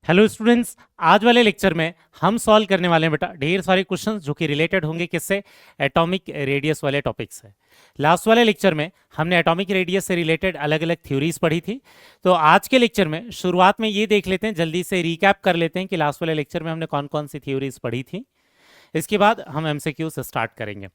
Hello students, आज वाले lecture में हम सॉल्व करने वाले हैं बेटा ढेर सारे क्वेश्चंस जो कि रिलेटेड होंगे किससे, एटॉमिक रेडियस वाले टॉपिक से। लास्ट वाले लेक्चर में हमने एटॉमिक रेडियस से रिलेटेड अलग अलग थ्योरीज पढ़ी थी। तो आज के लेक्चर में शुरुआत में ये देख लेते हैं, जल्दी से रिकैप कर लेते हैं कि लास्ट वाले लेक्चर में हमने कौन कौन सी थ्योरीज पढ़ी थी। इसके बाद हम एमसीक्यू से स्टार्ट करेंगे।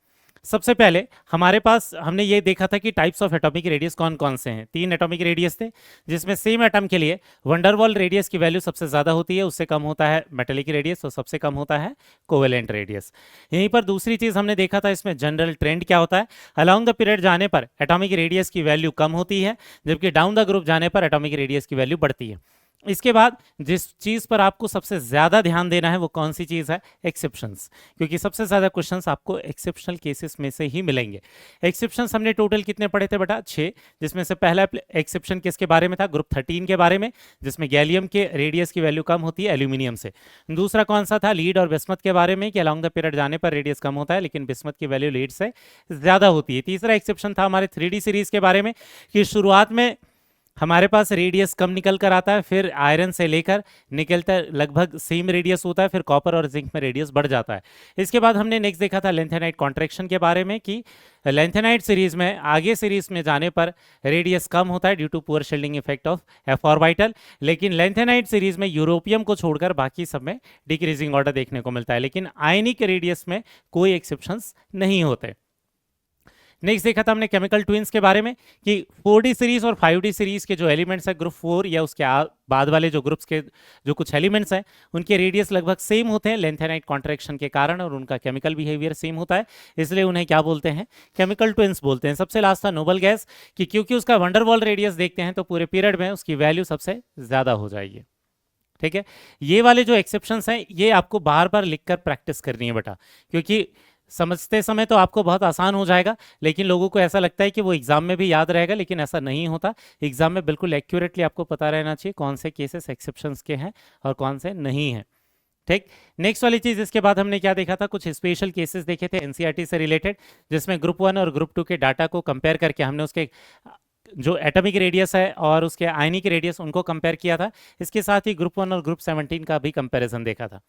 सबसे पहले हमारे पास हमने ये देखा था कि टाइप्स ऑफ एटॉमिक रेडियस कौन कौन से हैं। 3 एटॉमिक रेडियस थे, जिसमें सेम एटम के लिए वंडरवॉल रेडियस की वैल्यू सबसे ज़्यादा होती है, उससे कम होता है मेटेलिक रेडियस और सबसे कम होता है कोवेलेंट रेडियस। यहीं पर दूसरी चीज़ हमने देखा था, इसमें जनरल ट्रेंड क्या होता है। अलॉन्ग द पीरियड जाने पर एटॉमिक रेडियस की वैल्यू कम होती है, जबकि डाउन द ग्रुप जाने पर एटॉमिक रेडियस की वैल्यू बढ़ती है। इसके बाद जिस चीज़ पर आपको सबसे ज़्यादा ध्यान देना है वो कौन सी चीज़ है, एक्सेप्शंस, क्योंकि सबसे ज़्यादा क्वेश्चंस आपको एक्सेप्शनल केसेस में से ही मिलेंगे। एक्सेप्शंस हमने टोटल कितने पढ़े थे बेटा, 6, जिसमें से पहला एक्सेप्शन किसके बारे में था, ग्रुप 13 के बारे में, जिसमें गैलियम के रेडियस की वैल्यू कम होती है एल्यूमिनियम से। दूसरा कौन सा था, लीड और बिस्मथ के बारे में, कि अलॉन्ग द पीरियड जाने पर रेडियस कम होता है लेकिन बिस्मथ की वैल्यू लीड से ज़्यादा होती है। तीसरा एक्सेप्शन था हमारे 3D सीरीज के बारे में, कि शुरुआत में हमारे पास रेडियस कम निकल कर आता है, फिर आयरन से लेकर निकल तक लगभग सेम रेडियस होता है, फिर कॉपर और जिंक में रेडियस बढ़ जाता है। इसके बाद हमने नेक्स्ट देखा था लेंथेनाइट कॉन्ट्रैक्शन के बारे में, कि लेंथेनाइट सीरीज में आगे सीरीज में जाने पर रेडियस कम होता है due to poor shielding effect of f orbital, लेकिन लेंथेनाइट सीरीज में यूरोपियम को छोड़कर बाकी सब में डिक्रीजिंग ऑर्डर देखने को मिलता है, लेकिन आयनिक रेडियस में कोई एक्सेप्शंस नहीं होते। नेक्स्ट देखा था हमने केमिकल ट्विंस के बारे में, कि 4D सीरीज और 5D सीरीज के जो एलिमेंट्स है ग्रुप 4 या उसके बाद वाले जो ग्रुप्स के जो कुछ एलिमेंट्स हैं उनके रेडियस लगभग सेम होते हैं लेंथेनाइट कॉन्ट्रैक्शन के कारण, और उनका केमिकल बिहेवियर सेम होता है, इसलिए उन्हें क्या बोलते हैं, केमिकल ट्विंस बोलते हैं। सबसे लास्ट था नोबल गैस, कि क्योंकि उसका वंडरवॉल रेडियस देखते हैं तो पूरे पीरियड में उसकी वैल्यू सबसे ज़्यादा हो जाएगी। ठीक है, ये वाले जो एक्सेप्शंस हैं ये आपको बार बार लिखकर प्रैक्टिस करनी है बेटा, क्योंकि समझते समय तो आपको बहुत आसान हो जाएगा, लेकिन लोगों को ऐसा लगता है कि वो एग्जाम में भी याद रहेगा, लेकिन ऐसा नहीं होता। एग्जाम में बिल्कुल एक्यूरेटली आपको पता रहना चाहिए कौन से केसेस एक्सेप्शंस के हैं और कौन से नहीं हैं। ठीक, नेक्स्ट वाली चीज इसके बाद हमने क्या देखा था, कुछ स्पेशल केसेस देखे थे एनसीईआरटी से रिलेटेड, जिसमें ग्रुप 1 और ग्रुप 2 के डाटा को कंपेयर करके हमने उसके जो एटॉमिक रेडियस है और उसके आयनिक रेडियस उनको कंपेयर किया था। इसके साथ ही ग्रुप 1 और ग्रुप 17 का भी कंपैरिजन देखा था।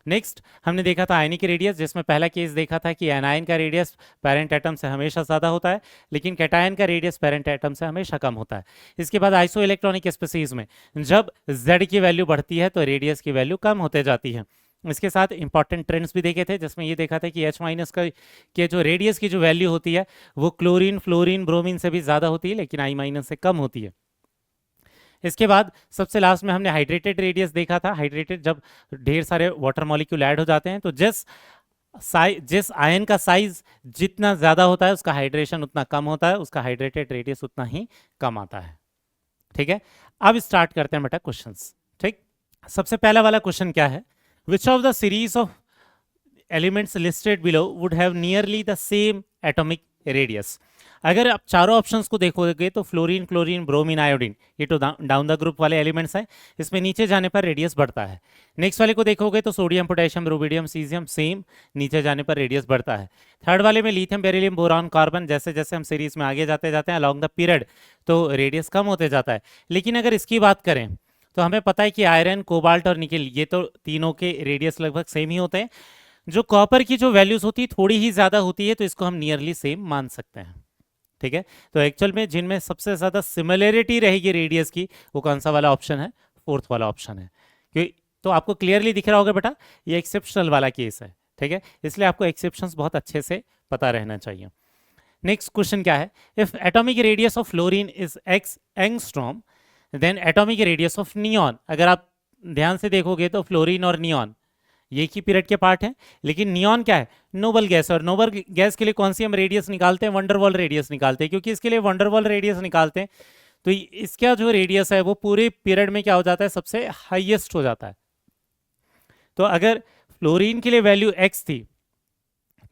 नेक्स्ट हमने देखा था आयनिक रेडियस, जिसमें पहला केस देखा था कि एनायन का रेडियस पेरेंट एटम से हमेशा ज़्यादा होता है, लेकिन कैटायन का रेडियस पेरेंट एटम से हमेशा कम होता है। इसके बाद आइसो इलेक्ट्रॉनिक स्पीसीज में जब Z की वैल्यू बढ़ती है तो रेडियस की वैल्यू कम होते जाती है। इसके साथ इंपॉर्टेंट ट्रेंड्स भी देखे थे, जिसमें ये देखा था कि H- का के जो रेडियस की जो वैल्यू होती है वो क्लोरीन, फ्लोरीन, ब्रोमीन से भी ज़्यादा होती है, लेकिन I- से कम होती है। इसके बाद सबसे लास्ट में हमने हाइड्रेटेड रेडियस देखा था। हाइड्रेटेड जब ढेर सारे वाटर मॉलिक्यूल ऐड हो जाते हैं तो जिस आयन का साइज जितना ज्यादा होता है उसका हाइड्रेशन उतना कम होता है, उसका हाइड्रेटेड रेडियस उतना ही कम आता है। ठीक है, अब स्टार्ट करते हैं बेटा क्वेश्चंस। ठीक, सबसे पहला वाला क्वेश्चन क्या है, which of the series of elements listed below would have nearly the same atomic radius. अगर आप चारों ऑप्शंस को देखोगे तो फ्लोरीन, क्लोरीन, ब्रोमीन, आयोडीन, ये तो डाउन द ग्रुप वाले एलिमेंट्स हैं, इसमें नीचे जाने पर रेडियस बढ़ता है। नेक्स्ट वाले को देखोगे तो sodium, potassium, rubidium, caesium same, नीचे जाने पर रेडियस बढ़ता है। थर्ड वाले में लिथियम, बेरिलियम, बोरॉन, कार्बन, जैसे जैसे हम सीरीज में आगे जाते जाते हैं अलॉन्ग द पीरियड तो रेडियस कम होते जाता है। लेकिन अगर इसकी बात करें तो हमें पता है कि आयरन, कोबाल्ट और निकेल ये तो तीनों के रेडियस लगभग सेम ही होते हैं। जो कॉपर की जो वैल्यूज होती है थोड़ी ही ज्यादा होती है, तो इसको हम नियरली सेम मान सकते हैं। ठीक है, तो एक्चुअल में जिनमें सबसे ज्यादा सिमिलरिटी रहेगी रेडियस की वो कौन सा वाला ऑप्शन है, फोर्थ वाला ऑप्शन है। क्योंकि तो आपको क्लियरली दिख रहा होगा बेटा ये एक्सेप्शनल वाला केस है। ठीक है, इसलिए आपको एक्सेप्शंस बहुत अच्छे से पता रहना चाहिए। नेक्स्ट क्वेश्चन क्या है, if atomic radius of fluorine is x angstrom then atomic radius of neon. अगर आप ध्यान से देखोगे तो फ्लोरीन और नियॉन ये एक ही पीरियड के पार्ट हैं, लेकिन नियॉन क्या है, नोबल गैस, और नोबल गैस के लिए कौन सी हम रेडियस निकालते हैं, वंडरवॉल रेडियस निकालते हैं। क्योंकि इसके लिए वंडरवॉल रेडियस निकालते हैं तो इसका जो रेडियस है वो पूरे पीरियड में क्या हो जाता है, सबसे हाईएस्ट हो जाता है। तो अगर फ्लोरीन के लिए वैल्यू x थी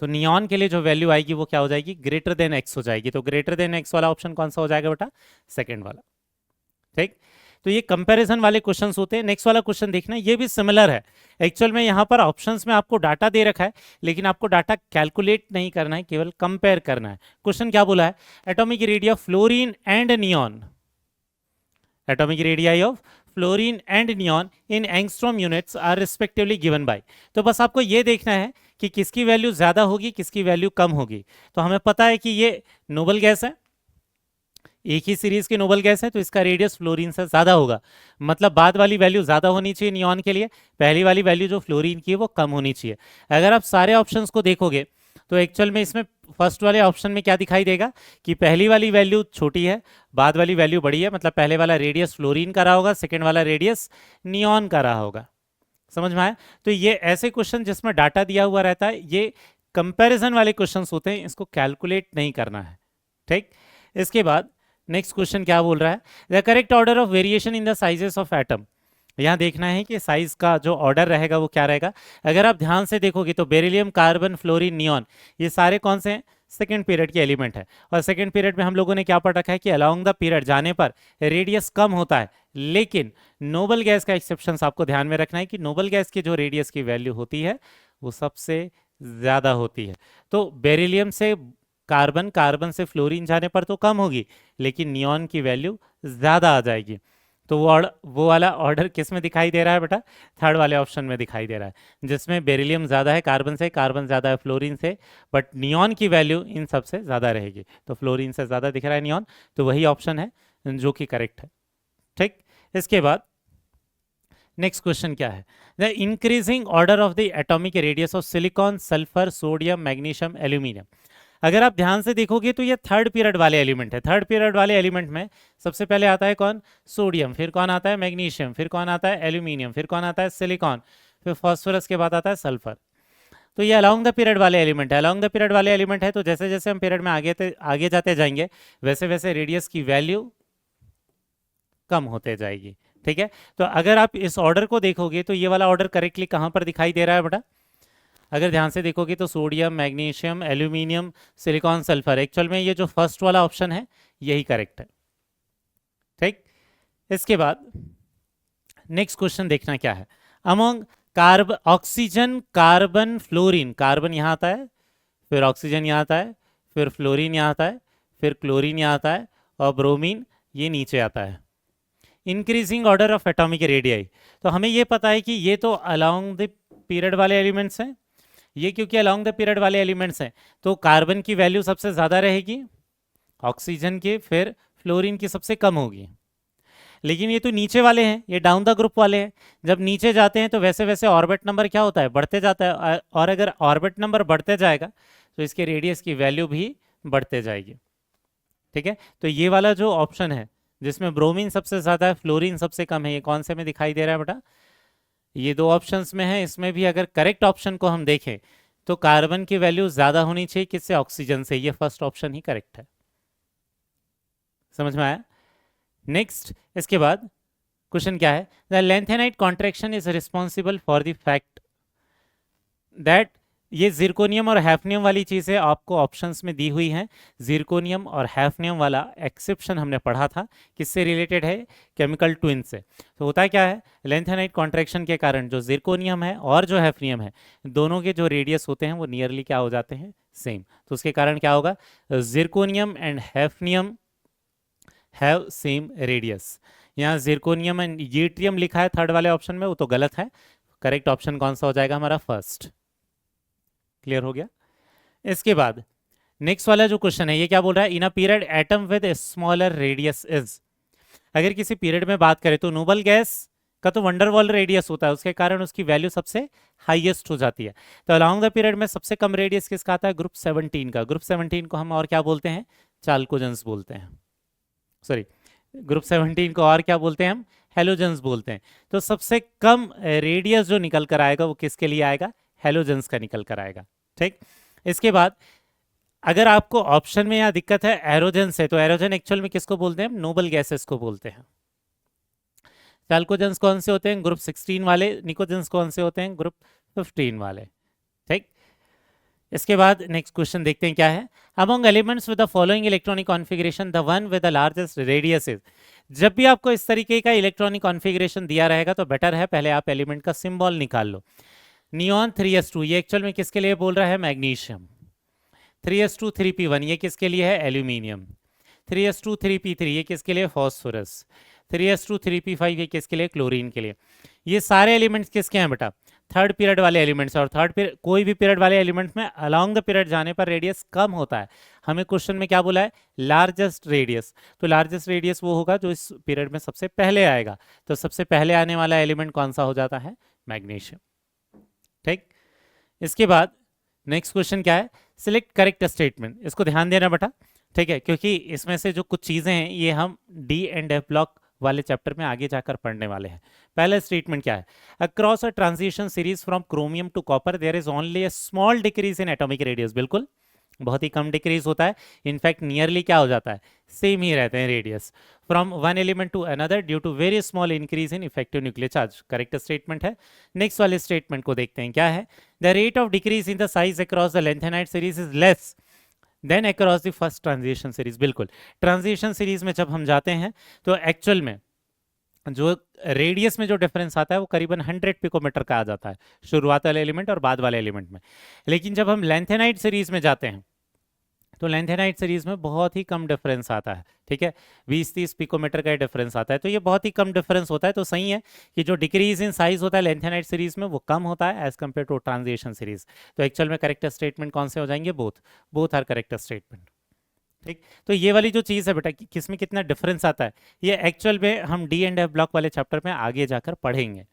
तो नियॉन के लिए जो वैल्यू आएगी वो क्या हो जाएगी, ग्रेटर देन x हो जाएगी। तो ग्रेटर देन x वाला ऑप्शन कौन सा हो जाएगा बेटा, सेकेंड वाला। ठीक, तो ये कंपैरिजन वाले क्वेश्चंस होते हैं। नेक्स्ट वाला क्वेश्चन देखना, ये भी सिमिलर है। एक्चुअल में यहाँ पर ऑप्शंस में आपको डाटा दे रखा है, लेकिन आपको डाटा कैलकुलेट नहीं करना है, केवल कंपेयर करना है। क्वेश्चन क्या बोला है, atomic radius of fluorine and neon, atomic radii of fluorine and neon in angstrom units are respectively given by. तो बस आपको ये देखना है कि किसकी वैल्यू ज्यादा होगी, किसकी वैल्यू कम होगी। तो हमें पता है कि ये नोबल गैस है, एक ही सीरीज की नोबल गैस है, तो इसका रेडियस फ्लोरीन से ज्यादा होगा। मतलब बाद वाली वैल्यू ज्यादा होनी चाहिए नियॉन के लिए, पहली वाली वैल्यू जो फ्लोरीन की है वो कम होनी चाहिए। अगर आप सारे ऑप्शंस को देखोगे तो एक्चुअल में इसमें फर्स्ट वाले ऑप्शन में क्या दिखाई देगा कि पहली वाली वैल्यू छोटी है, बाद वाली वैल्यू बड़ी है। मतलब पहले वाला रेडियस फ्लोरीन का रहा होगा, सेकेंड वाला रेडियस नियॉन का रहा होगा। समझ में आया? तो ये ऐसे क्वेश्चन जिसमें डाटा दिया हुआ रहता है, ये कंपैरिजन वाले क्वेश्चंस होते हैं, इसको कैलकुलेट नहीं करना है। ठीक, इसके बाद नेक्स्ट क्वेश्चन क्या बोल रहा है, the correct order of variation in the sizes of atom. यहाँ देखना है कि साइज का जो ऑर्डर रहेगा वो क्या रहेगा। अगर आप ध्यान से देखोगे तो बेरिलियम, कार्बन, फ्लोरीन, नियॉन, ये सारे कौन से हैं? सेकेंड पीरियड के एलिमेंट है। और सेकेंड पीरियड में हम लोगों ने क्या पढ़ रखा है कि अलोंग द पीरियड जाने पर रेडियस कम होता है। लेकिन नोबल गैस का एक्सेप्शन आपको ध्यान में रखना है कि नोबल गैस की जो रेडियस की वैल्यू होती है वो सबसे ज्यादा होती है। तो बेरिलियम से कार्बन, कार्बन से फ्लोरीन जाने पर तो कम होगी, लेकिन नियॉन की वैल्यू ज्यादा आ जाएगी। तो वो वाला ऑर्डर किस में दिखाई दे रहा है बेटा? थर्ड वाले ऑप्शन में दिखाई दे रहा है, जिसमें बेरिलियम ज़्यादा है कार्बन से, कार्बन ज़्यादा है फ्लोरीन से, बट नियॉन की वैल्यू इन सबसे ज़्यादा रहेगी। तो फ्लोरीन से ज़्यादा दिख रहा है नियॉन, तो वही ऑप्शन है जो कि करेक्ट है। ठीक, इसके बाद नेक्स्ट क्वेश्चन क्या है, the increasing order of the atomic radius of silicon, sulphur, sodium, magnesium, aluminium. अगर आप ध्यान से देखोगे तो ये थर्ड पीरियड वाले एलिमेंट है। थर्ड पीरियड वाले एलिमेंट में सबसे पहले आता है कौन? सोडियम, फिर कौन आता है? मैग्नीशियम, फिर कौन आता है? एल्यूमिनियम, फिर कौन आता है? सिलिकॉन, फिर फास्फोरस के बाद आता है सल्फर। तो ये अलॉन्ग द पीरियड वाले एलिमेंट है। अलॉन्ग द पीरियड वाले एलिमेंट है, तो जैसे जैसे हम पीरियड में आगे जाते जाएंगे वैसे वैसे रेडियस की वैल्यू कम होते जाएगी। ठीक है, तो अगर आप इस ऑर्डर को देखोगे तो ये वाला ऑर्डर करेक्टली कहाँ पर दिखाई दे रहा है बेटा? अगर ध्यान से देखोगे तो sodium, magnesium, aluminium, silicon, sulphur, actual में ये जो फर्स्ट वाला ऑप्शन है यही करेक्ट है। ठीक, इसके बाद नेक्स्ट क्वेश्चन देखना क्या है, among oxygen, carbon, fluorine, carbon यहाँ आता है, फिर ऑक्सीजन यहाँ आता है, फिर फ्लोरीन यहाँ आता है, फिर क्लोरीन यहाँ आता है, और ब्रोमीन ये नीचे आता है। Increasing order of atomic radii, तो हमें ये पता है कि ये तो अलोंग द पीरियड वाले एलिमेंट्स हैं। ये क्योंकि अलोंग द पीरियड वाले एलिमेंट्स हैं तो कार्बन की वैल्यू सबसे ज़्यादा रहेगी, ऑक्सीजन की, फिर फ्लोरीन की सबसे कम होगी। लेकिन ये तो नीचे वाले हैं, ये डाउन द ग्रुप वाले हैं। जब नीचे जाते हैं तो वैसे वैसे ऑर्बिट नंबर क्या होता है? बढ़ते जाता है। और अगर ऑर्बिट नंबर बढ़ते जाएगा तो इसके रेडियस की वैल्यू भी बढ़ते जाएगी। ठीक है, तो ये वाला जो ऑप्शन है जिसमें ब्रोमीन सबसे ज़्यादा है, फ्लोरीन सबसे कम है, ये कौन से में दिखाई दे रहा है बेटा? ये दो ऑप्शंस में है। इसमें भी अगर करेक्ट ऑप्शन को हम देखें तो कार्बन की वैल्यू ज्यादा होनी चाहिए, किससे? ऑक्सीजन से। ये फर्स्ट ऑप्शन ही करेक्ट है। समझ में आया? नेक्स्ट, इसके बाद क्वेश्चन क्या है, the lanthanide contraction is responsible for the fact that, ये जिरकोनियम और हैफनियम वाली चीज़ें आपको ऑप्शंस में दी हुई हैं। जिरकोनियम और हैफनियम वाला एक्सेप्शन हमने पढ़ा था, किससे रिलेटेड है? केमिकल ट्विन से। तो होता क्या है, लेंथेनाइट कॉन्ट्रैक्शन के कारण जो जिरकोनियम है और जो हैफनियम है, दोनों के जो रेडियस होते हैं वो नियरली क्या हो जाते हैं? सेम। तो उसके कारण क्या होगा? Zirconium and hafnium have same radius. यहाँ जिरकोनियम एंड यूट्रियम लिखा है थर्ड वाले ऑप्शन में, वो तो गलत है। करेक्ट ऑप्शन कौन सा हो जाएगा हमारा? फर्स्ट। क्लियर हो गया? इसके बाद नेक्स्ट वाला जो क्वेश्चन है ये क्या बोल रहा है, in a period atom with smaller radius is. अगर किसी पीरियड में बात करें तो नोबल गैस का तो वंडरवॉल रेडियस होता है, उसके कारण उसकी वैल्यू सबसे हाईएस्ट हो जाती है। तो अलोंग द पीरियड में सबसे कम रेडियस किसका आता है? ग्रुप 17 का। ग्रुप 17 को हम और क्या बोलते हैं? चाल्कोजेंस बोलते हैं। सॉरी, ग्रुप 17 को और क्या बोलते हैं हम? हेलोजेंस बोलते हैं। तो सबसे कम रेडियस जो निकल कर आएगा वो किसके लिए आएगा? हेलोजेंस का निकल कर आएगा। ठीक, इसके बाद अगर आपको ऑप्शन में यहाँ दिक्कत है एरोजन से, तो एरोजन एक्चुअल में किसको बोलते हैं? नोबल गैसेस को बोलते हैं। चाल्कोजेंस कौन से होते हैं? ग्रुप 16 वाले। निकोजेंस कौन से होते हैं? ग्रुप 15 वाले। ठीक, इसके बाद नेक्स्ट क्वेश्चन देखते हैं क्या है, among elements with the following electronic configuration the one with the largest radius is. जब भी आपको इस तरीके का इलेक्ट्रॉनिक कॉन्फ़िगरेशन दिया रहेगा तो बेटर है पहले आप एलिमेंट का सिंबल निकाल लो। नियॉन 3s2, ये एक्चुअल में किसके लिए बोल रहा है? मैग्नीशियम। 3s2 3p1, ये किसके लिए है? एल्यूमिनियम। 3s2 3p3, ये किसके लिए? फॉस्फोरस। 3s2 3p5 ये किसके लिए, क्लोरीन के लिए। ये सारे एलिमेंट्स किसके हैं बेटा, थर्ड पीरियड वाले एलिमेंट्स। और थर्ड पीरियड कोई भी पीरियड वाले एलिमेंट्स में अलोंग द पीरियड जाने पर रेडियस कम होता है। हमें क्वेश्चन में क्या बोला है, लार्जेस्ट रेडियस। तो लार्जेस्ट रेडियस वो होगा जो इस पीरियड में सबसे पहले आएगा। तो सबसे पहले आने वाला एलिमेंट कौन सा हो जाता है, मैग्नीशियम। ठीक, इसके बाद नेक्स्ट क्वेश्चन क्या है, सिलेक्ट करेक्ट स्टेटमेंट। इसको ध्यान देना बेटा, ठीक है, क्योंकि इसमें से जो कुछ चीजें हैं ये हम डी एंड एफ ब्लॉक वाले चैप्टर में आगे जाकर पढ़ने वाले हैं। पहला स्टेटमेंट क्या है, across a transition series from chromium to copper there is only a small decrease in atomic radius. बिल्कुल बहुत ही कम डिक्रीज होता है, इनफैक्ट नियरली क्या हो जाता है, सेम ही रहते हैं radius from one element to another due to very small increase in effective nuclear charge. Correct statement है। नेक्स्ट वाले स्टेटमेंट को देखते हैं क्या है, the rate of decrease in the size across the lanthanide series is less than across the first transition series. बिल्कुल, transition series में जब हम जाते हैं तो एक्चुअल में जो रेडियस में जो डिफरेंस आता है वो करीबन 100 पिकोमीटर का आ जाता है, शुरुआत वाले एलिमेंट और बाद वाले एलिमेंट में। लेकिन जब हम लेंथेनाइड सीरीज में जाते हैं तो लेंथेनाइड सीरीज में बहुत ही कम डिफरेंस आता है, ठीक है, 20-30 पिकोमीटर का डिफरेंस आता है। तो ये बहुत ही कम डिफरेंस होता है, तो सही है कि जो डिक्रीज इन साइज होता है लेंथेनाइड सीरीज में वो कम होता है as compare to transition series. तो एक्चुअल में करेक्ट स्टेटमेंट कौन से हो जाएंगे, बोथ आर करेक्ट स्टेटमेंट। ठीक, तो ये वाली जो चीज़ है बेटा कि किसमें कितना डिफरेंस आता है, ये एक्चुअल में हम डी एंड एफ ब्लॉक वाले चैप्टर में आगे जाकर पढ़ेंगे।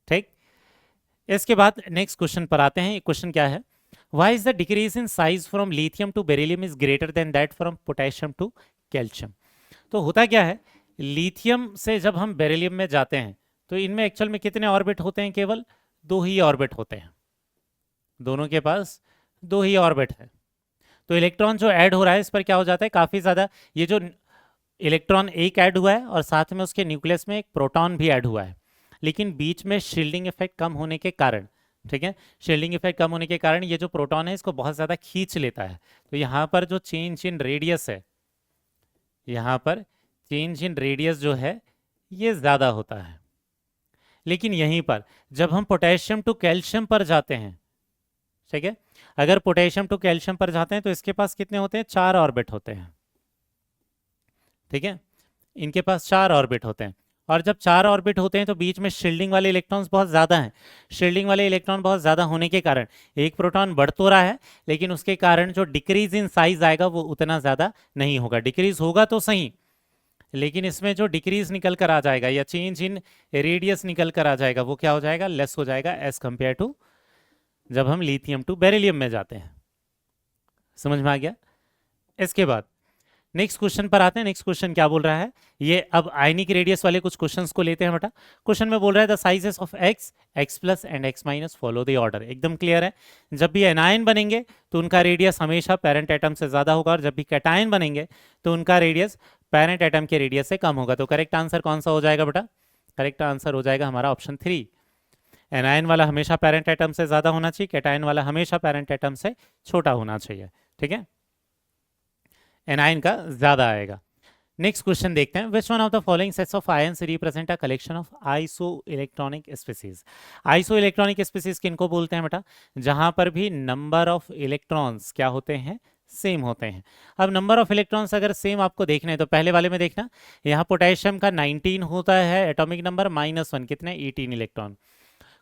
ठीक, इसके बाद नेक्स्ट क्वेश्चन पर आते हैं। ये क्वेश्चन क्या है, why is the decrease in size from lithium to beryllium is greater than that from potassium to calcium। तो होता क्या है, लिथियम से जब हम बेरिलियम में जाते हैं तो इनमें एक्चुअल में कितने ऑर्बिट होते हैं, केवल 2 ही ऑर्बिट होते हैं, दोनों के पास 2 ही ऑर्बिट है। तो इलेक्ट्रॉन जो ऐड हो रहा है इस पर क्या हो जाता है, काफी ज्यादा, ये जो इलेक्ट्रॉन एक ऐड हुआ है और साथ में उसके न्यूक्लियस में एक प्रोटॉन भी ऐड हुआ है, लेकिन बीच में शील्डिंग इफेक्ट कम होने के कारण, ठीक है, शील्डिंग इफेक्ट कम होने के कारण ये जो प्रोटॉन है इसको बहुत ज़्यादा खींच लेता है। तो यहाँ पर जो चेंज इन रेडियस है, यहाँ पर चेंज इन रेडियस जो है ये ज़्यादा होता है। लेकिन यहीं पर जब हम पोटेशियम टू कैल्शियम पर जाते हैं, ठीक है, अगर पोटेशियम टू कैल्शियम पर जाते हैं तो इसके पास कितने होते हैं, 4 ऑर्बिट होते हैं, ठीक है, इनके पास 4 ऑर्बिट होते हैं। और जब 4 ऑर्बिट होते हैं तो बीच में शील्डिंग वाले इलेक्ट्रॉन्स बहुत ज़्यादा हैं। शील्डिंग वाले इलेक्ट्रॉन बहुत ज़्यादा होने के कारण एक प्रोटॉन बढ़ तो रहा है, लेकिन उसके कारण जो डिक्रीज इन साइज आएगा वो उतना ज़्यादा नहीं होगा। डिक्रीज होगा तो सही, लेकिन इसमें जो डिक्रीज निकल कर आ जाएगा या चेंज इन रेडियस निकल कर आ जाएगा वो क्या हो जाएगा, लेस हो जाएगा एज कंपेयर टू जब हम लिथियम टू बेरिलियम में जाते हैं। समझ में आ गया। इसके बाद नेक्स्ट क्वेश्चन पर आते हैं। नेक्स्ट क्वेश्चन क्या बोल रहा है, ये अब आयनिक रेडियस वाले कुछ क्वेश्चंस को लेते हैं बेटा। क्वेश्चन में बोल रहा है the sizes of x, x plus and x minus follow the order. एकदम क्लियर है, जब भी एनायन बनेंगे तो उनका रेडियस हमेशा पेरेंट एटम से ज्यादा होगा, और जब भी कैटायन बनेंगे तो उनका रेडियस पेरेंट एटम के रेडियस से कम होगा। तो करेक्ट आंसर कौन सा हो जाएगा बेटा, करेक्ट आंसर हो जाएगा हमारा ऑप्शन 3। एनायन वाला हमेशा पेरेंट एटम से ज्यादा होना चाहिए, कैटायन वाला हमेशा पेरेंट एटम से छोटा होना चाहिए, ठीक है, एनायन का ज्यादा आएगा। नेक्स्ट क्वेश्चन देखते हैं, which one of the following sets of ions represent a collection of iso electronic species. Iso electronic species किनको बोलते हैं बेटा, जहां पर भी नंबर ऑफ इलेक्ट्रॉन्स क्या होते हैं, सेम होते हैं। अब नंबर ऑफ इलेक्ट्रॉन्स अगर सेम आपको देखने हैं तो पहले वाले में देखना, यहाँ पोटेशियम का 19 होता है एटॉमिक नंबर, -1 कितने, 18 इलेक्ट्रॉन।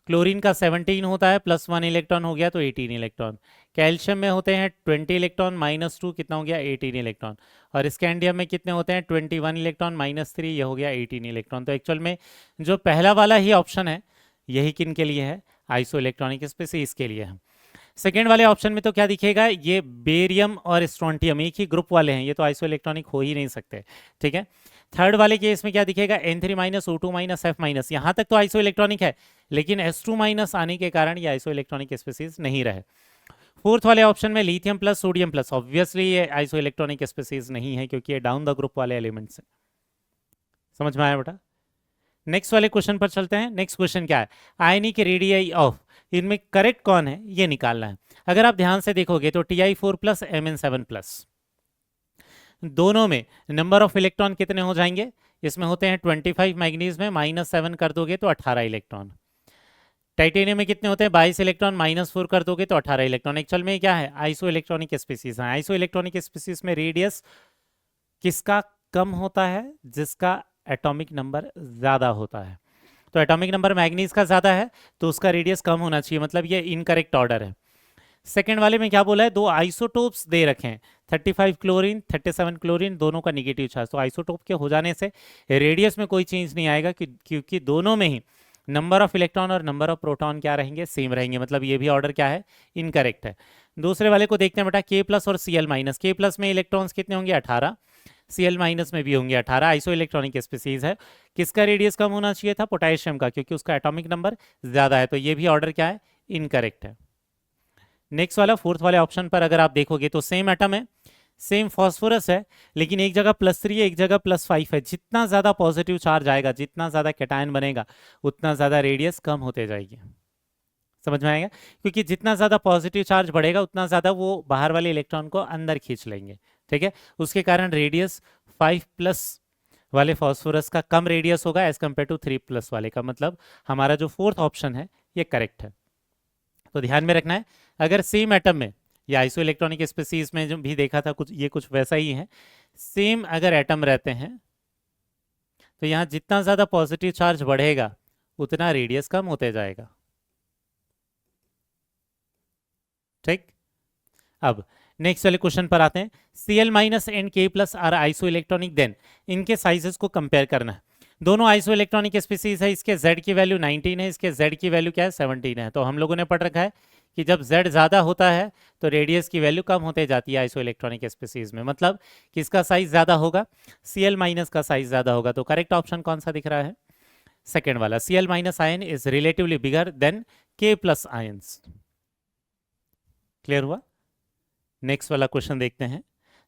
क्लोरीन का 17 होता है, +1 इलेक्ट्रॉन हो गया तो 18 इलेक्ट्रॉन। कैल्शियम में होते हैं 20 इलेक्ट्रॉन, -2 कितना हो गया, 18 इलेक्ट्रॉन। और स्कैंडियम में कितने होते हैं, 21 इलेक्ट्रॉन, -3 ये हो गया 18 इलेक्ट्रॉन। तो एक्चुअल में जो पहला वाला ही ऑप्शन है यही किन के लिए है, आइसो इलेक्ट्रॉनिक स्पीसीज के लिए है। सेकेंड वाले ऑप्शन में तो क्या दिखेगा, ये बेरियम और स्ट्रोंटियम एक ही ग्रुप वाले हैं, ये तो आइसो इलेक्ट्रॉनिक हो ही नहीं सकते, ठीक है। थर्ड वाले केस में क्या दिखेगा, N3- O2- F-, यहाँ तक तो आइसो इलेक्ट्रॉनिक है, लेकिन S2- आने के कारण ये आइसो इलेक्ट्रॉनिक स्पीसीज नहीं रहे। फोर्थ वाले ऑप्शन में lithium plus sodium plus, obviously ये आइसो इलेक्ट्रॉनिक स्पीसीज नहीं है क्योंकि ये डाउन द ग्रुप वाले एलिमेंट्स हैं। समझ में आया बेटा। नेक्स्ट वाले क्वेश्चन पर चलते हैं। नेक्स्ट क्वेश्चन क्या है, आयनिक रेडियाई ऑफ, इनमें करेक्ट कौन है ये निकालना है। अगर आप ध्यान से देखोगे तो Ti4+ Mn7+, दोनों में नंबर ऑफ इलेक्ट्रॉन कितने हो जाएंगे, इसमें होते हैं 25 मैग्नीज में, -7 कर दोगे तो 18 इलेक्ट्रॉन। टाइटेनियम में कितने होते हैं, 22 इलेक्ट्रॉन, -4 कर दोगे तो 18 इलेक्ट्रॉन। एक्चुअल में क्या है, आइसो इलेक्ट्रॉनिक स्पीसीज है। आइसो इलेक्ट्रॉनिक स्पीसीज में रेडियस किसका कम होता है, जिसका एटॉमिक नंबर ज़्यादा होता है। तो एटॉमिक नंबर मैग्नीज का ज़्यादा है तो उसका रेडियस कम होना चाहिए, मतलब ये इनकरेक्ट ऑर्डर है। सेकेंड वाले में क्या बोला है, दो आइसोटोप्स दे रखे हैं, 35 क्लोरीन 37 क्लोरीन, दोनों का निगेटिव चार्ज। तो आइसोटोप के हो जाने से रेडियस में कोई चेंज नहीं आएगा क्योंकि दोनों में ही नंबर ऑफ इलेक्ट्रॉन और नंबर ऑफ प्रोटॉन क्या रहेंगे, सेम रहेंगे, मतलब ये भी ऑर्डर क्या है, इनकरेक्ट है। दूसरे वाले को देखते हैं बेटा, के प्लस और सी एल माइनस। के प्लस में इलेक्ट्रॉन्स कितने होंगे, 18, सी एल माइनस में भी होंगे 18, आइसो इलेक्ट्रॉनिक स्पीसीज है। किसका रेडियस कम होना चाहिए था, पोटेशियम का, क्योंकि उसका एटॉमिक नंबर ज्यादा है, तो ये भी ऑर्डर क्या है, इनकरेक्ट है। नेक्स्ट वाला फोर्थ वाले ऑप्शन पर अगर आप देखोगे तो सेम एटम है, सेम फॉस्फोरस है, लेकिन एक जगह +3 है, एक जगह +5 है। जितना ज्यादा पॉजिटिव चार्ज आएगा, जितना ज्यादा कैटायन बनेगा, उतना ज्यादा रेडियस कम होते जाएगी। समझ में आएगा, क्योंकि जितना ज्यादा पॉजिटिव चार्ज बढ़ेगा उतना ज्यादा वो बाहर वाले इलेक्ट्रॉन को अंदर खींच लेंगे, ठीक है। उसके कारण रेडियस 5+ वाले फॉस्फोरस का कम रेडियस होगा एज कम्पेयर टू 3+ वाले का। मतलब हमारा जो फोर्थ ऑप्शन है ये करेक्ट है। तो ध्यान में रखना है, अगर सेम एटम में या आइसो इलेक्ट्रॉनिक स्पीसीज में जो भी देखा था कुछ ये कुछ वैसा ही है, सेम अगर एटम रहते हैं तो यहाँ जितना ज्यादा पॉजिटिव चार्ज बढ़ेगा उतना रेडियस कम होते जाएगा, ठीक। अब नेक्स्ट वाले क्वेश्चन पर आते हैं। Cl minus and K plus are isoelectronic, then इनके साइजेस को कंपेयर करना है। दोनों आइसो इलेक्ट्रॉनिक स्पीसीज है, इसके Z की वैल्यू 19 है, इसके Z की वैल्यू क्या है, 17 है। तो हम लोगों ने पढ़ रखा है कि जब Z ज़्यादा होता है तो रेडियस की वैल्यू कम होते जाती है आइसो इलेक्ट्रॉनिक स्पीसीज में। मतलब किसका साइज ज़्यादा होगा, Cl माइनस का साइज ज़्यादा होगा। तो करेक्ट ऑप्शन कौन सा दिख रहा है, सेकेंड वाला, Cl minus ion is relatively bigger than K plus ions. Clear हुआ। नेक्स्ट वाला क्वेश्चन देखते हैं।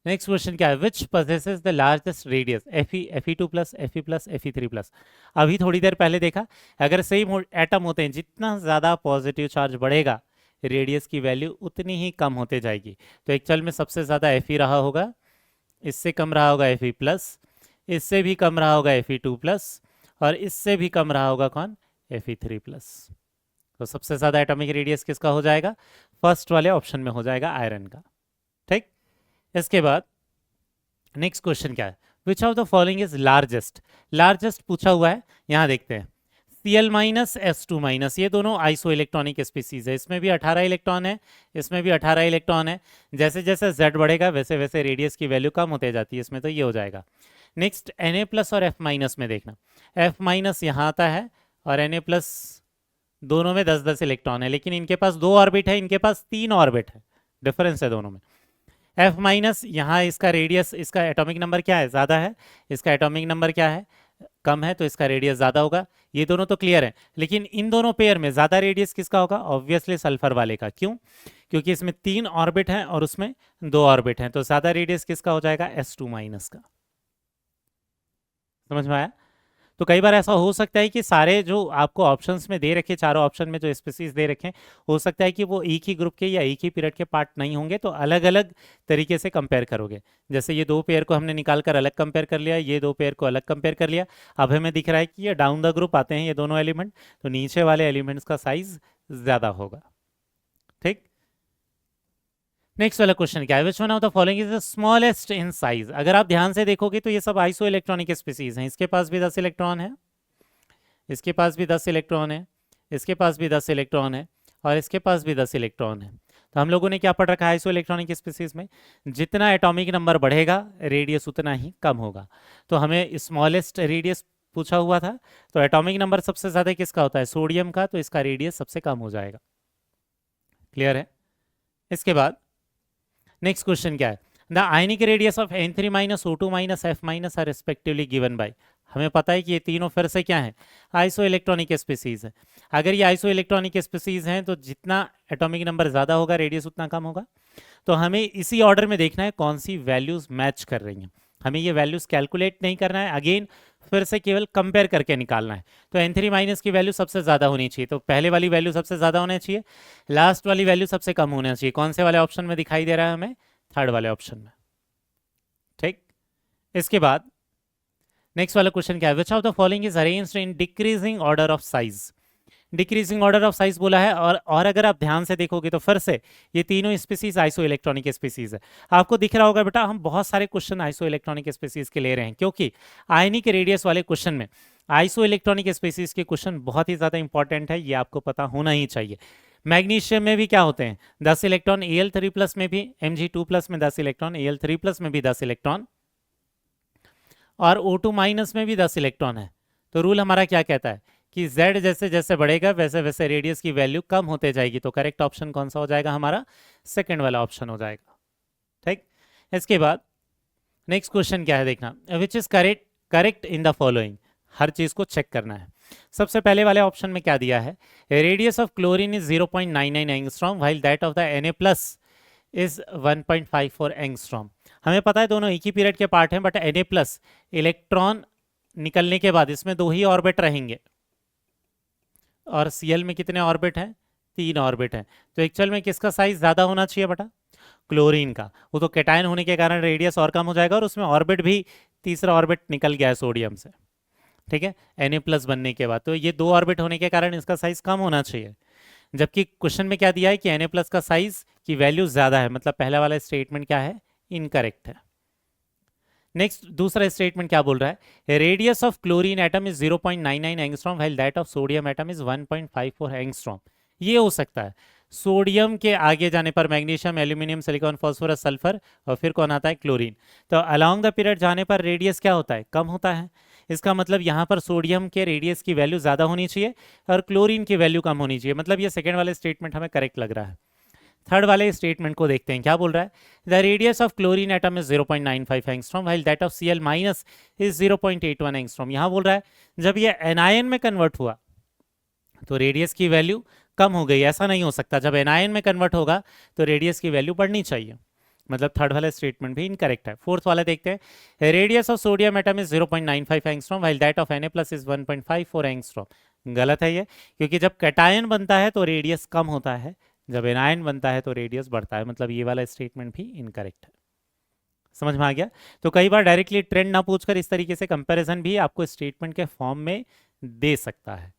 नेक्स्ट क्वेश्चन क्या है, which possesses the largest radius, Fe2 plus Fe plus Fe3 plus. अभी थोड़ी देर पहले देखा, अगर सेम एटम होते हैं जितना ज़्यादा पॉजिटिव चार्ज बढ़ेगा रेडियस की वैल्यू उतनी ही कम होते जाएगी। तो एक्चुअल में सबसे ज़्यादा Fe रहा होगा, इससे कम रहा होगा Fe प्लस, इससे भी कम रहा होगा Fe2 प्लस, और इससे भी कम रहा होगा कौन, Fe3 प्लस। तो सबसे ज़्यादा एटॉमिक रेडियस किसका हो जाएगा, फर्स्ट वाले ऑप्शन में हो जाएगा, आयरन का, ठीक। इसके बाद नेक्स्ट क्वेश्चन क्या है, which of the following is largest. Largest पूछा हुआ है, यहां देखते हैं। Cl माइनस S2 माइनस, ये दोनों आइसो इलेक्ट्रॉनिक स्पीसीज है, इसमें भी 18 इलेक्ट्रॉन है, इसमें भी 18 इलेक्ट्रॉन है। जैसे जैसे Z बढ़ेगा वैसे वैसे रेडियस की वैल्यू कम होते जाती है, इसमें तो ये हो जाएगा। नेक्स्ट Na प्लस और F माइनस में देखना, F माइनस यहाँ आता है और Na प्लस, दोनों में 10-10 इलेक्ट्रॉन है, लेकिन इनके पास 2 ऑर्बिट है, इनके पास 3 ऑर्बिट है, डिफरेंस है दोनों में। F माइनस यहाँ इसका रेडियस, इसका एटॉमिक नंबर क्या है, ज़्यादा है, इसका एटॉमिक नंबर क्या है, कम है, तो इसका रेडियस ज़्यादा होगा। ये दोनों तो क्लियर है, लेकिन इन दोनों पेयर में ज़्यादा रेडियस किसका होगा, ऑब्वियसली सल्फर वाले का। क्यों, क्योंकि इसमें 3 ऑर्बिट हैं और उसमें 2 ऑर्बिट हैं, तो ज़्यादा रेडियस किसका हो जाएगा, S2 माइनस का। समझ में आया। तो कई बार ऐसा हो सकता है कि सारे जो आपको ऑप्शंस में दे रखे, चारों ऑप्शन में जो स्पीसीज दे रखे हैं, हो सकता है कि वो एक ही ग्रुप के या एक ही पीरियड के पार्ट नहीं होंगे, तो अलग अलग तरीके से कंपेयर करोगे। जैसे ये 2 पेयर को हमने निकाल कर अलग कंपेयर कर लिया, ये 2 पेयर को अलग कंपेयर कर लिया। अब हमें दिख रहा है कि ये डाउन द ग्रुप आते हैं ये दोनों एलिमेंट, तो नीचे वाले एलिमेंट्स का साइज ज़्यादा होगा, ठीक। नेक्स्ट वाला क्वेश्चन क्या है, which one of the following is the smallest in size. अगर आप ध्यान से देखोगे तो ये सब आइसो इलेक्ट्रॉनिक स्पीसीज हैं, इसके पास भी 10 इलेक्ट्रॉन है, इसके पास भी 10 इलेक्ट्रॉन है, इसके पास भी 10 इलेक्ट्रॉन है, और इसके पास भी 10 इलेक्ट्रॉन है। तो हम लोगों ने क्या पढ़ रखा है आइसो इलेक्ट्रॉनिक स्पीसीज में, जितना एटॉमिक नंबर बढ़ेगा रेडियस उतना ही कम होगा। तो हमें स्मॉलेस्ट रेडियस पूछा हुआ था, तो एटॉमिक नंबर सबसे ज़्यादा किसका होता है, सोडियम का, तो इसका रेडियस सबसे कम हो जाएगा। क्लियर है। इसके बाद नेक्स्ट क्वेश्चन क्या है, the ionic radius of N3 minus O2 minus F minus are respectively given by. हमें पता है कि ये तीनों फिर से क्या है, आइसो इलेक्ट्रॉनिक स्पीसीज है। अगर ये आइसो इलेक्ट्रॉनिक स्पीसीज हैं तो जितना एटॉमिक नंबर ज़्यादा होगा रेडियस उतना कम होगा। तो हमें इसी ऑर्डर में देखना है कौन सी वैल्यूज मैच कर रही हैं। हमें ये वैल्यूज कैलकुलेट नहीं करना है, अगेन फिर से केवल कंपेयर करके निकालना है। तो N3 माइनस की वैल्यू सबसे ज़्यादा होनी चाहिए, तो पहले वाली वैल्यू सबसे ज़्यादा होनी चाहिए, लास्ट वाली वैल्यू सबसे कम होना चाहिए। कौन से वाले ऑप्शन में दिखाई दे रहा है हमें, थर्ड वाले ऑप्शन में, ठीक। इसके बाद नेक्स्ट वाला क्वेश्चन क्या है, which of the following is arranged in decreasing order of size. Decreasing order of size बोला है, और अगर आप ध्यान से देखोगे तो फिर से ये तीनों स्पीसीज आइसो इलेक्ट्रॉनिक स्पीसीज है। आपको दिख रहा होगा बेटा, हम बहुत सारे क्वेश्चन आइसो इलेक्ट्रॉनिक स्पीसीज के ले रहे हैं, क्योंकि आयनिक रेडियस वाले क्वेश्चन में आइसो इलेक्ट्रॉनिक स्पीसीज के क्वेश्चन बहुत ही ज्यादा इंपॉर्टेंट है, ये आपको पता होना ही चाहिए। मैग्नीशियम में भी क्या होते हैं, 10 इलेक्ट्रॉन, Al3+ में भी, Mg2+ में 10 इलेक्ट्रॉन, Al3+ में भी 10 इलेक्ट्रॉन, और O2- में भी 10 इलेक्ट्रॉन है। तो रूल हमारा क्या कहता है कि Z जैसे जैसे बढ़ेगा वैसे वैसे रेडियस की वैल्यू कम होते जाएगी। तो करेक्ट ऑप्शन कौन सा हो जाएगा हमारा, सेकंड वाला ऑप्शन हो जाएगा। ठीक, इसके बाद नेक्स्ट क्वेश्चन क्या है देखना, which is correct in the following. हर चीज को चेक करना है। सबसे पहले वाले ऑप्शन में क्या दिया है, radius of chlorine is 0.99 angstrom while that of the Na+ is 1.54 angstrom. हमें पता है दोनों एक ही पीरियड के पार्ट हैं, बट Na+ इलेक्ट्रॉन निकलने के बाद इसमें 2 ही ऑर्बिट रहेंगे, और Cl में कितने ऑर्बिट हैं, 3 ऑर्बिट हैं। तो एक्चुअल में किसका साइज ज्यादा होना चाहिए बेटा, क्लोरीन का। वो तो कैटायन होने के कारण रेडियस और कम हो जाएगा, और उसमें ऑर्बिट भी, तीसरा ऑर्बिट निकल गया है सोडियम से। ठीक है, Na+ बनने के बाद, तो ये 2 ऑर्बिट होने के कारण इसका साइज कम होना चाहिए। जबकि क्वेश्चन में क्या दिया है कि Na+ का साइज की वैल्यू ज्यादा है, मतलब पहला वाला स्टेटमेंट क्या है, इनकरेक्ट है। नेक्स्ट दूसरा स्टेटमेंट क्या बोल रहा है, radius of chlorine atom is 0.99 angstrom while that of sodium atom is 1.54 angstrom. ये हो सकता है सोडियम के आगे जाने पर magnesium, aluminium, silicon, phosphorus, sulphur, और फिर कौन आता है, क्लोरीन। तो अलोंग द पीरियड जाने पर रेडियस क्या होता है, कम होता है। इसका मतलब यहाँ पर सोडियम के रेडियस की वैल्यू ज़्यादा होनी चाहिए और क्लोरीन की वैल्यू कम होनी चाहिए। मतलब ये सेकेंड वाले स्टेटमेंट हमें करेक्ट लग रहा है। थर्ड वाले स्टेटमेंट को देखते हैं, क्या बोल रहा है, the radius of chlorine atom is 0.95 angstrom while that of Cl- is 0.81 angstrom. यहाँ बोल रहा है जब ये एनायन में कन्वर्ट हुआ तो रेडियस की वैल्यू कम हो गई। ऐसा नहीं हो सकता, जब एनायन में कन्वर्ट होगा तो रेडियस की वैल्यू बढ़नी चाहिए। मतलब थर्ड वाला स्टेटमेंट भी इनकरेक्ट है। फोर्थ वाला देखते हैं, radius of sodium atom is 0.95 angstrom while that of Na+ is 1.54 angstrom. गलत है ये, क्योंकि जब कैटायन बनता है तो रेडियस कम होता है, जब एनायन बनता है तो रेडियस बढ़ता है। मतलब ये वाला स्टेटमेंट भी इनकरेक्ट है। समझ में आ गया। तो कई बार डायरेक्टली ट्रेंड ना पूछकर इस तरीके से कंपैरिजन भी आपको स्टेटमेंट के फॉर्म में दे सकता है।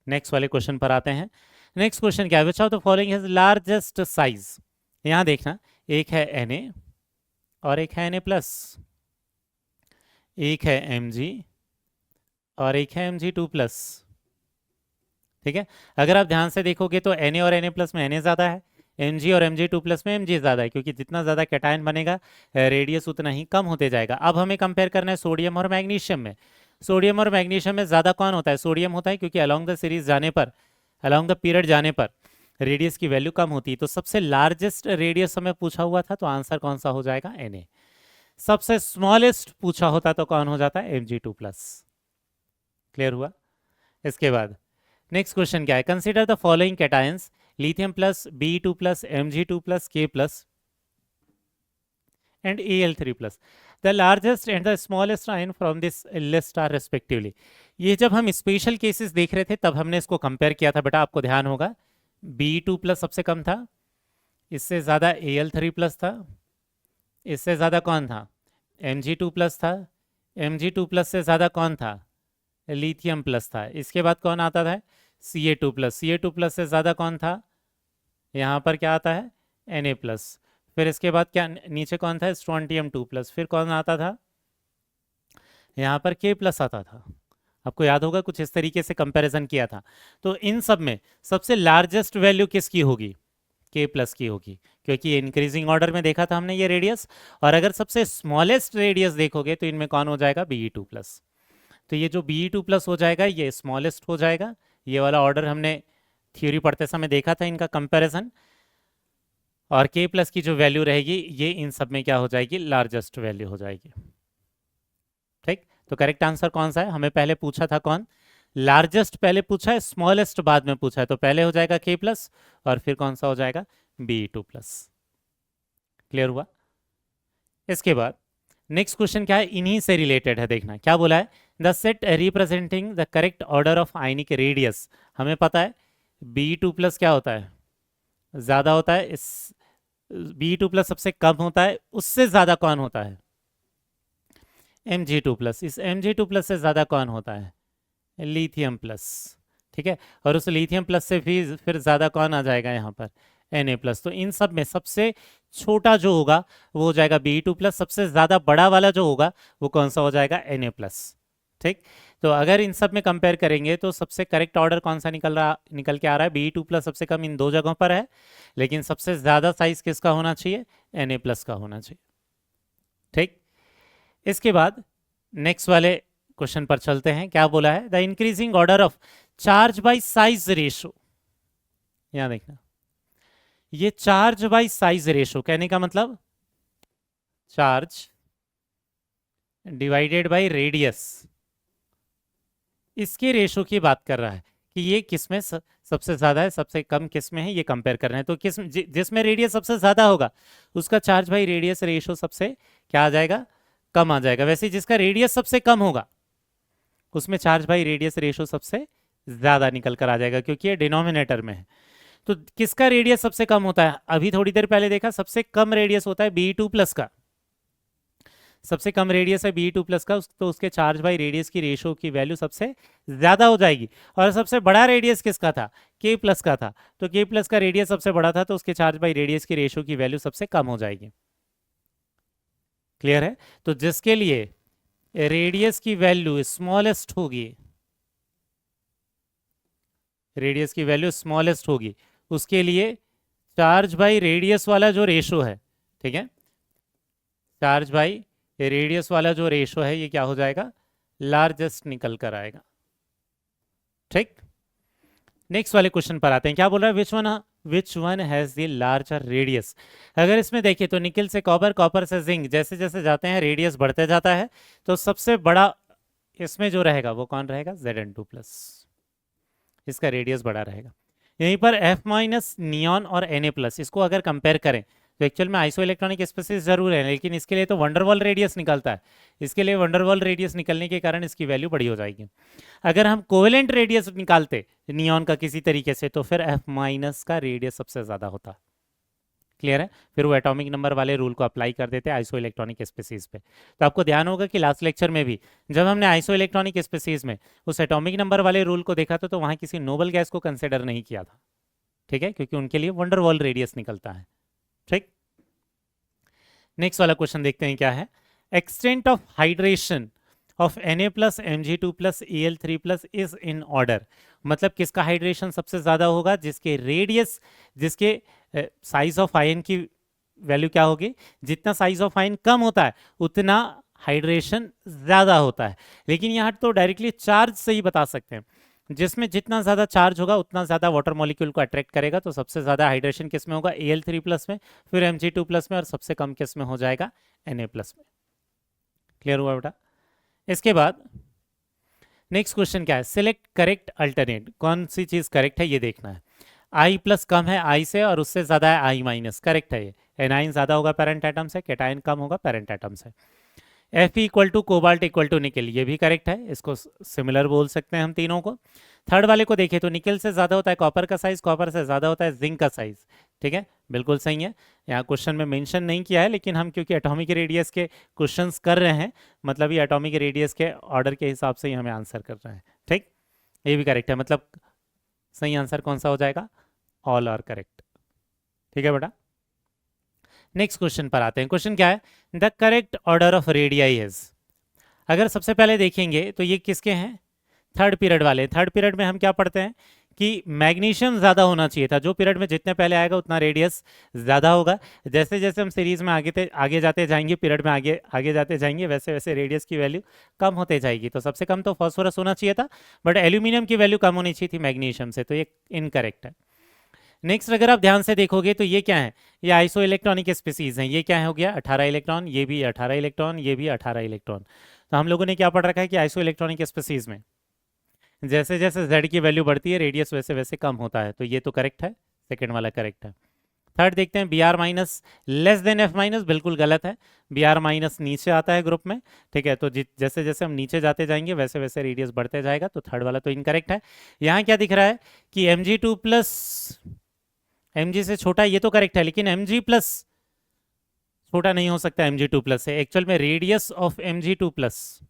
नेक्स्ट वाले क्वेश्चन पर आते हैं। नेक्स्ट क्वेश्चन क्या है, which of the following has largest size. यहां देखना, एक है Na और एक है Na+, एक है Mg और एक है Mg2+। ठीक है, अगर आप ध्यान से देखोगे तो Na और Na+ में Na ज़्यादा है, Mg और Mg2+ में Mg ज़्यादा है, क्योंकि जितना ज़्यादा कैटायन बनेगा रेडियस उतना ही कम होते जाएगा। अब हमें कंपेयर करना है सोडियम और मैग्नीशियम में। सोडियम और मैग्नीशियम में ज़्यादा कौन होता है, सोडियम होता है, क्योंकि अलॉन्ग द सीरीज जाने पर, अलॉन्ग द पीरियड जाने पर रेडियस की वैल्यू कम होती है। तो सबसे लार्जेस्ट रेडियस हमें पूछा हुआ था, तो आंसर कौन सा हो जाएगा, Na। सबसे स्मॉलेस्ट पूछा होता तो कौन हो जाता है, Mg2+। क्लियर हुआ। इसके बाद नेक्स्ट क्वेश्चन क्या है, consider the following cations lithium+, Be2+, Mg2+, K+ and Al3+. The largest and the smallest ion from this list are respectively. ये जब हम स्पेशल केसेस देख रहे थे तब हमने इसको कंपेयर किया था बेटा, आपको ध्यान होगा। Be2+ सबसे कम था, इससे ज़्यादा Al3+ था, इससे ज़्यादा कौन था, Mg2+ था, Mg2+ से ज़्यादा कौन था, lithium+ था। इसके बाद कौन आता था, Ca2+, Ca2+ से ज़्यादा कौन था, यहाँ पर क्या आता है, Na+। फिर इसके बाद क्या नीचे कौन था, Strontium-2+। फिर कौन आता था, यहाँ पर K+ आता था। आपको याद होगा कुछ इस तरीके से कंपैरिजन किया था। तो इन सब में सबसे लार्जेस्ट वैल्यू किसकी होगी, K+ की होगी, क्योंकि इंक्रीजिंग ऑर्डर में देखा था हमने ये रेडियस। और अगर सबसे स्मॉलेस्ट रेडियस देखोगे तो इनमें कौन हो जाएगा, Be2+। तो ये जो Be2+ हो जाएगा ये स्मॉलेस्ट हो जाएगा। ये वाला ऑर्डर हमने थ्योरी पढ़ते समय देखा था इनका कंपैरिजन। और K+ की जो वैल्यू रहेगी ये इन सब में क्या हो जाएगी, लार्जेस्ट वैल्यू हो जाएगी। ठीक, तो करेक्ट आंसर कौन सा है, हमें पहले पूछा था कौन, लार्जेस्ट पहले पूछा है, स्मॉलेस्ट बाद में पूछा है। तो पहले हो जाएगा K+ और फिर कौन सा हो जाएगा, Be2+। क्लियर हुआ। इसके बाद नेक्स्ट क्वेश्चन क्या है, इन्हीं से रिलेटेड है, देखना क्या बोला है, the set representing the correct order of ionic radius. हमें पता है Be2+ क्या होता है, ज्यादा होता है, इस Be2+ सबसे कम होता है, उससे ज्यादा कौन होता है, Mg2+। इस Mg2+ से ज्यादा कौन होता है, lithium+। ठीक है, और उस लिथियम प्लस से भी फिर ज़्यादा कौन आ जाएगा यहाँ पर, Na+। तो इन सब में सबसे छोटा जो होगा वो हो जाएगा Be2+, सबसे ज़्यादा बड़ा वाला जो होगा वो कौन सा हो जाएगा, Na+। ठीक, तो अगर इन सब में कंपेयर करेंगे तो सबसे करेक्ट ऑर्डर कौन सा निकल के आ रहा है, Be2+ सबसे कम इन दो जगहों पर है, लेकिन सबसे ज़्यादा साइज किसका होना चाहिए, Na+ का होना चाहिए। ठीक, इसके बाद नेक्स्ट वाले क्वेश्चन पर चलते हैं। क्या बोला है, the increasing order of charge by size ratio. यहां देखना, ये चार्ज बाय साइज रेशो कहने का मतलब चार्ज डिवाइडेड बाय रेडियस, इसके रेशो की बात कर रहा है कि ये किस में सबसे ज्यादा है, सबसे कम किस में है, ये कंपेयर कर रहे हैं। तो किस जिसमें रेडियस सबसे ज्यादा होगा उसका चार्ज बाय रेडियस रेशो सबसे क्या आ जाएगा, कम आ जाएगा। वैसे जिसका रेडियस सबसे कम होगा उसमें चार्ज बाय रेडियस रेशो सबसे ज्यादा निकल कर आ जाएगा, क्योंकि ये डिनोमिनेटर में है। तो किसका रेडियस सबसे कम होता है, अभी थोड़ी देर पहले देखा, सबसे कम रेडियस होता है Be2+ का, सबसे कम रेडियस है Be2+ का, तो उसके चार्ज बाय रेडियस की रेशो की वैल्यू सबसे ज्यादा हो जाएगी। और सबसे बड़ा रेडियस किसका था, K+ का था, तो K+ का रेडियस सबसे बड़ा था, तो उसके चार्ज बाय रेडियस की रेशो की वैल्यू सबसे कम हो जाएगी। क्लियर है, तो जिसके लिए रेडियस की वैल्यू स्मॉलेस्ट होगी, रेडियस की वैल्यू स्मॉलेस्ट होगी, उसके लिए चार्ज बाय रेडियस वाला जो रेशो है, ठीक है, चार्ज बाय रेडियस वाला जो रेशो है ये क्या हो जाएगा, लार्जेस्ट निकल कर आएगा। ठीक, नेक्स्ट वाले क्वेश्चन पर आते हैं। क्या बोल रहा है, which one has the larger radius. अगर इसमें देखिए तो निकल से कॉपर, कॉपर से जिंक, जैसे जैसे जाते हैं रेडियस बढ़ते जाता है, तो सबसे बड़ा इसमें जो रहेगा वो कौन रहेगा, Zn2+, इसका रेडियस बड़ा रहेगा। यहीं पर F- नियॉन और Na+, इसको अगर कंपेयर करें तो एक्चुअल में आइसो इलेक्ट्रॉनिक स्पेसिस जरूर है, लेकिन इसके लिए तो वंडरवॉल रेडियस निकलता है, इसके लिए वंडरवॉल रेडियस निकलने के कारण इसकी वैल्यू बड़ी हो जाएगी। अगर हम कोवेलेंट रेडियस निकालते नियॉन का किसी तरीके से, तो फिर F- का रेडियस सबसे ज्यादा होता। क्लियर है, फिर वो एटॉमिक नंबर वाले रूल को अप्लाई कर देते हैं आइसो इलेक्ट्रॉनिक स्पेसीज पे। तो आपको ध्यान होगा कि लास्ट लेक्चर में भी जब हमने आइसो इलेक्ट्रॉनिक स्पेसीज में उस एटॉमिक नंबर वाले रूल को देखा था, तो वहां किसी नोबल गैस को कंसिडर नहीं किया था। ठीक है, क्योंकि उनके लिए वंडरवॉल रेडियस निकलता है। ठीक, नेक्स्ट वाला क्वेश्चन देखते हैं क्या है, extent of hydration of Na+, Mg2+, Al3+ is in order. मतलब किसका हाइड्रेशन सबसे ज्यादा होगा, जिसके रेडियस, जिसके साइज ऑफ आयन की वैल्यू क्या होगी, जितना साइज ऑफ आयन कम होता है उतना हाइड्रेशन ज्यादा होता है। लेकिन यहाँ तो डायरेक्टली चार्ज से ही बता सकते हैं, जिसमें जितना ज्यादा चार्ज होगा उतना ज्यादा वाटर मॉलिक्यूल को अट्रैक्ट करेगा। तो सबसे ज्यादा हाइड्रेशन किस में होगा, Al3+ में, फिर Mg2+ में, और सबसे कम किस में हो जाएगा, Na+ में। क्लियर हुआ बेटा। इसके बाद नेक्स्ट क्वेश्चन क्या है, सिलेक्ट करेक्ट अल्टरनेट। कौन सी चीज करेक्ट है ये देखना है। I+ कम है I से और उससे ज्यादा है I-, करेक्ट है ये। एनाइन ज्यादा होगा पेरेंट एटम से, कैटायन कम होगा पेरेंट एटम से। Fe = कोबाल्ट = निकल, ये भी करेक्ट है, इसको सिमिलर बोल सकते हैं हम तीनों को। थर्ड वाले को देखें तो निकल से ज्यादा होता है कॉपर का साइज, कॉपर से ज्यादा होता है जिंक का साइज। ठीक है, बिल्कुल सही है। यहाँ क्वेश्चन में मेंशन नहीं किया है, लेकिन हम क्योंकि एटॉमिक रेडियस के क्वेश्चंस कर रहे हैं, मतलब ये एटॉमिक रेडियस के ऑर्डर के हिसाब से ही हमें आंसर कर रहे हैं। ठीक, ये भी करेक्ट है, मतलब सही आंसर कौन सा हो जाएगा, ऑल आर करेक्ट। ठीक है बेटा, नेक्स्ट क्वेश्चन पर आते हैं। क्वेश्चन क्या है, the correct order of radii is. अगर सबसे पहले देखेंगे तो ये किसके हैं, थर्ड पीरियड वाले। थर्ड पीरियड में हम क्या पढ़ते हैं कि मैग्नीशियम ज्यादा होना चाहिए था, जो पीरियड में जितने पहले आएगा उतना रेडियस ज्यादा होगा। जैसे जैसे हम सीरीज में आगे जाते जाएंगे, पीरियड में आगे आगे जाते जाएंगे, वैसे वैसे रेडियस की वैल्यू कम होते जाएगी। तो सबसे कम तो फॉस्फोरस होना चाहिए था, बट एल्यूमिनियम की वैल्यू कम होनी चाहिए थी मैग्नीशियम से, तो ये इनकरेक्ट है। नेक्स्ट अगर आप ध्यान से देखोगे तो ये क्या है, ये आइसो इलेक्ट्रॉनिक स्पीसीज हैं। ये क्या हो गया, 18 इलेक्ट्रॉन, ये भी 18 इलेक्ट्रॉन, ये भी 18 इलेक्ट्रॉन। तो हम लोगों ने क्या पढ़ रखा है कि आइसो इलेक्ट्रॉनिक स्पीसीज में जैसे जैसे Z की वैल्यू बढ़ती है रेडियस वैसे वैसे कम होता है। तो ये तो करेक्ट है, सेकंड वाला करेक्ट है। थर्ड देखते हैं, Br- लेस देन F-, बिल्कुल गलत है। Br- नीचे आता है ग्रुप में। ठीक है, तो जैसे जैसे हम नीचे जाते जाएंगे वैसे वैसे रेडियस बढ़ते जाएगा, तो थर्ड वाला तो इनकरेक्ट है। यहाँ क्या दिख रहा है कि Mg2+ Mg से छोटा, ये तो करेक्ट है, लेकिन Mg+ छोटा नहीं हो सकता Mg2+ से। एक्चुअल में रेडियस ऑफ Mg2+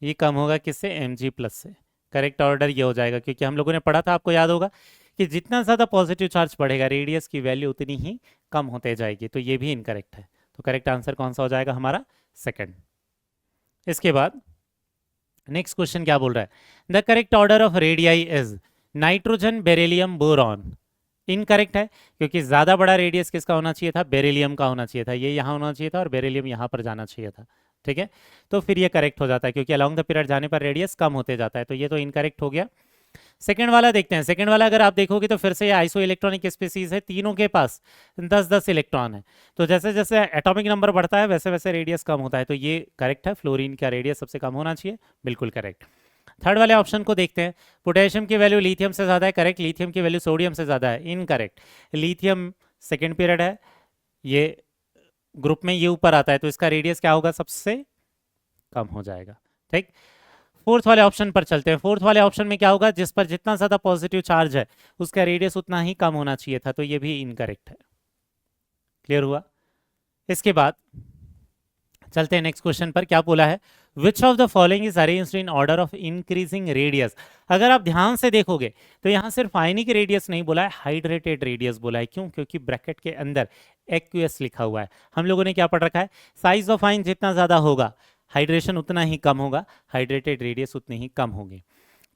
ये कम होगा किससे, Mg+ से। करेक्ट ऑर्डर ये हो जाएगा, क्योंकि हम लोगों ने पढ़ा था, आपको याद होगा कि जितना ज़्यादा पॉजिटिव चार्ज बढ़ेगा रेडियस की वैल्यू उतनी ही कम होते जाएगी, तो ये भी इनकरेक्ट है। तो करेक्ट आंसर कौन सा हो जाएगा हमारा? सेकंड। इसके बाद नेक्स्ट क्वेश्चन क्या बोल रहा है? The correct order of radii is nitrogen, beryllium, boron. Incorrect है, क्योंकि ज़्यादा बड़ा रेडियस किसका होना चाहिए था? बेरिलियम का होना चाहिए था। ये यहाँ होना चाहिए था और बेरिलियम यहाँ पर जाना चाहिए था। ठीक है, तो फिर ये करेक्ट हो जाता है, क्योंकि अलॉन्ग द पीरियड जाने पर रेडियस कम होते जाता है, तो ये तो इनकरेक्ट हो गया। सेकंड वाला देखते हैं। सेकंड वाला अगर आप देखोगे तो फिर से ये आइसो इलेक्ट्रॉनिक स्पीसीज है, तीनों के पास 10-10 इलेक्ट्रॉन है। तो जैसे जैसे एटॉमिक नंबर बढ़ता है वैसे वैसे रेडियस कम होता है, तो ये करेक्ट है। फ्लोरीन का रेडियस सबसे कम होना चाहिए, बिल्कुल करेक्ट। थर्ड वाले ऑप्शन को देखते हैं। पोटेशियम की वैल्यू लिथियम से ज़्यादा है, करेक्ट। लिथियम की वैल्यू सोडियम से ज़्यादा है, इनकरेक्ट। लिथियम सेकेंड पीरियड है, ये ग्रुप में ये ऊपर आता है, तो इसका रेडियस क्या होगा? सबसे कम हो जाएगा। ठीक, फोर्थ वाले ऑप्शन पर चलते हैं। फोर्थ वाले ऑप्शन में क्या होगा? जिस पर जितना ज्यादा पॉजिटिव चार्ज है उसका रेडियस उतना ही कम होना चाहिए था, तो ये भी इनकरेक्ट है। क्लियर हुआ? इसके बाद चलते हैं नेक्स्ट क्वेश्चन पर। क्या बोला है? Which of the following is arranged in order of increasing radius. अगर आप ध्यान से देखोगे तो यहां सिर्फ आयनिक रेडियस नहीं बोला है, हाइड्रेटेड रेडियस बोला है। क्यों? क्योंकि ब्रैकेट के अंदर एक्यूएस लिखा हुआ है। हम लोगों ने क्या पढ़ रखा है? साइज ऑफ आयन जितना ज्यादा होगा हाइड्रेशन उतना ही कम होगा, हाइड्रेटेड रेडियस उतनी ही कम होगी।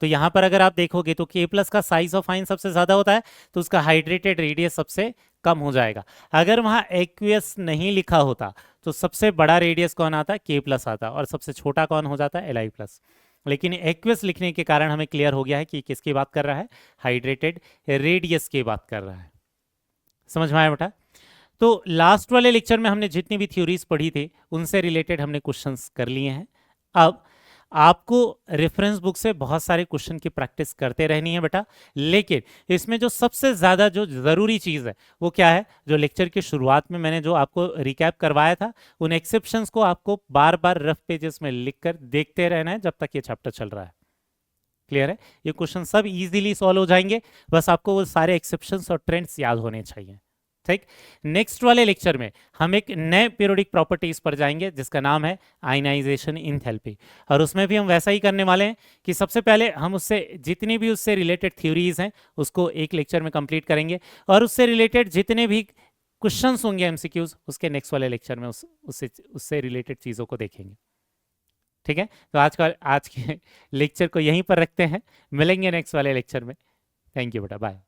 तो यहां पर अगर आप देखोगे तो K प्लस का साइज ऑफ आयन सबसे ज्यादा होता है, तो उसका हाइड्रेटेड रेडियस सबसे कम हो जाएगा। अगर वहां एक्यूएस नहीं लिखा होता तो सबसे बड़ा रेडियस कौन आता? K प्लस आता, और सबसे छोटा कौन हो जाता है? Li plus. लेकिन एक्यूएस लिखने के कारण हमें क्लियर हो गया है कि किसकी बात कर रहा है? हाइड्रेटेड रेडियस की बात कर रहा है। समझ में आया बेटा? तो लास्ट वाले लेक्चर में हमने जितनी भी थ्योरीज पढ़ी थी उनसे रिलेटेड हमने क्वेश्चंस कर लिए हैं। अब आपको रेफरेंस बुक से बहुत सारे क्वेश्चन की प्रैक्टिस करते रहनी है बेटा, लेकिन इसमें जो सबसे ज़्यादा जो ज़रूरी चीज़ है वो क्या है? जो लेक्चर की शुरुआत में मैंने जो आपको रिकैप करवाया था, उन एक्सेप्शंस को आपको बार बार रफ पेजेस में लिखकर देखते रहना है जब तक ये चैप्टर चल रहा है। क्लियर है? ये क्वेश्चन सब इजीली सॉल्व हो जाएंगे, बस आपको वो सारे एक्सेप्शंस और ट्रेंड्स याद होने चाहिए। ठीक, नेक्स्ट वाले लेक्चर में हम एक नए पीरियोडिक प्रॉपर्टीज पर जाएंगे जिसका नाम है आयनाइजेशन इंथैल्पी, और उसमें भी हम वैसा ही करने वाले हैं कि सबसे पहले हम उससे जितनी भी उससे रिलेटेड थ्योरीज हैं उसको एक लेक्चर में कंप्लीट करेंगे, और उससे रिलेटेड जितने भी क्वेश्चंस होंगे एमसीक्यूज उसके नेक्स्ट वाले लेक्चर में उससे रिलेटेड चीज़ों को देखेंगे। ठीक है, तो आज के लेक्चर को यहीं पर रखते हैं, मिलेंगे नेक्स्ट वाले लेक्चर में। थैंक यू बेटा, बाय।